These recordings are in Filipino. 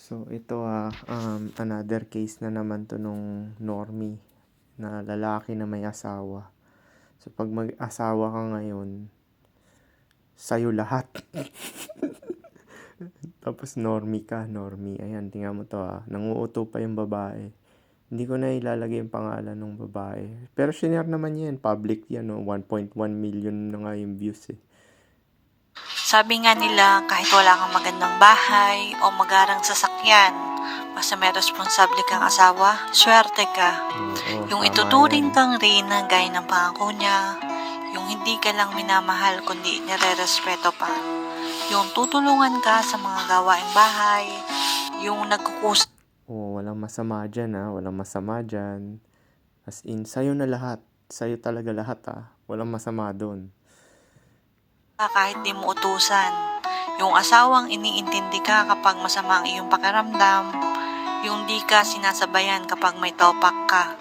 So ito another case na naman 'to nung normie na lalaki na may asawa. So 'pag mag-asawa ka ngayon, sa'yo lahat. Tapos normie, ayan tingnan mo 'to nanguuto pa yung babae. Hindi ko na ilalagay yung pangalan ng babae. Pero shinare naman niya yan, public yan 1.1 million na nga yung views Sabi nga nila, kahit wala kang magandang bahay o magarang sasakyan, basta may responsable kang asawa, swerte ka. Oo, Yung tama ituturing yan. kang reyna gaya ng pangako niya, yung hindi ka lang minamahal kundi nire-respeto pa. Yung tutulungan ka sa mga gawaing bahay, yung nagkukus Oo, walang masama dyan walang masama dyan. As in, sa'yo na lahat. Sa'yo talaga lahat Walang masama doon. ka kahit di mo utusan. Yung asawang iniintindi ka kapag masama ang iyong pakiramdam, yung di ka sinasabayan kapag may topak ka.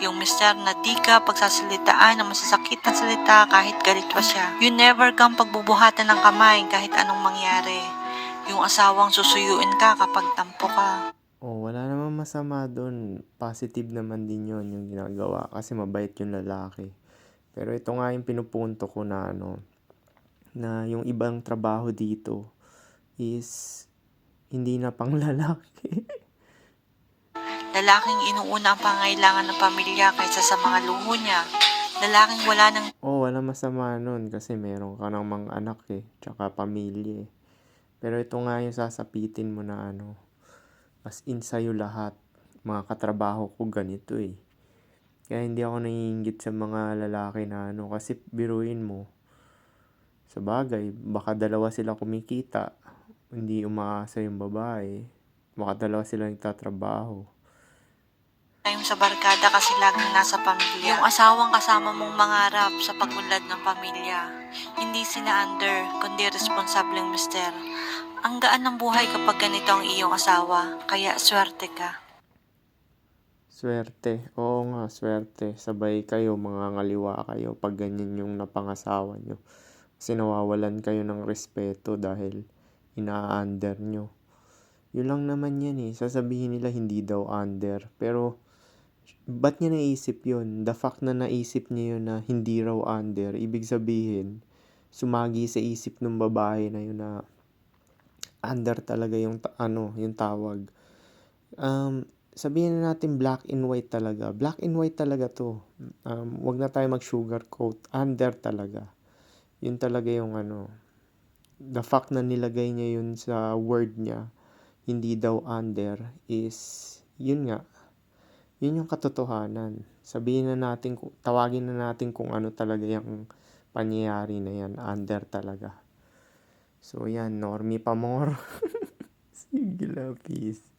Yung mister na di ka pagsasalitaan ng masasakit na salita kahit galit pa siya. You never kang pagbubuhatan ng kamay kahit anong mangyari. Yung asawang susuyuin ka kapag tampo ka. Wala namang masama doon. Positive naman din yon yung ginagawa kasi mabait yung lalaki. Pero ito nga yung pinupunto ko na na yung ibang trabaho dito is hindi na pang lalaki. Lalaking inuuna ang pangailangan ng pamilya kaysa sa mga luho niya. Lalaking wala ng Walang masama nun kasi meron ka ng mga anak tsaka pamilya Pero ito nga yung sasapitin mo na as in sa'yo lahat. Mga katrabaho ko ganito Kaya hindi ako naiinggit sa mga lalaki na kasi biruin mo. Sa bagay, baka dalawa sila kumikita, hindi umaasa yung babae. Baka dalawa sila nagtatrabaho. time sa barkada kasi laging nasa pamilya. Yung asawang kasama mong mangarap sa pag-unlad ng pamilya. Hindi sina under, kundi responsableng mister. Ang gaan ng buhay kapag ganito ang iyong asawa, kaya swerte ka. Swerte. Oo nga, swerte. Sabay kayo, mga ngaliwa kayo pag ganyan yung napangasawa nyo. Kasi nawawalan kayo ng respeto dahil ina-under nyo. Yun lang naman yan Sasabihin nila hindi daw under. Pero, ba't niya naisip yun? The fact na naisip niya yun na hindi raw under, ibig sabihin, sumagi sa isip ng babae na yun na under talaga yung yung tawag. Sabihin na natin black and white talaga. Black and white talaga to. Wag na tayo mag-sugarcoat. Under talaga. Yun talaga yung the fact na nilagay niya yun sa word niya, hindi daw under, is yun nga. Yun yung katotohanan. Sabihin na natin, tawagin na natin kung ano talaga yung pangyayari na yan. Under talaga. So yan, normie pa more. Sige lang, peace.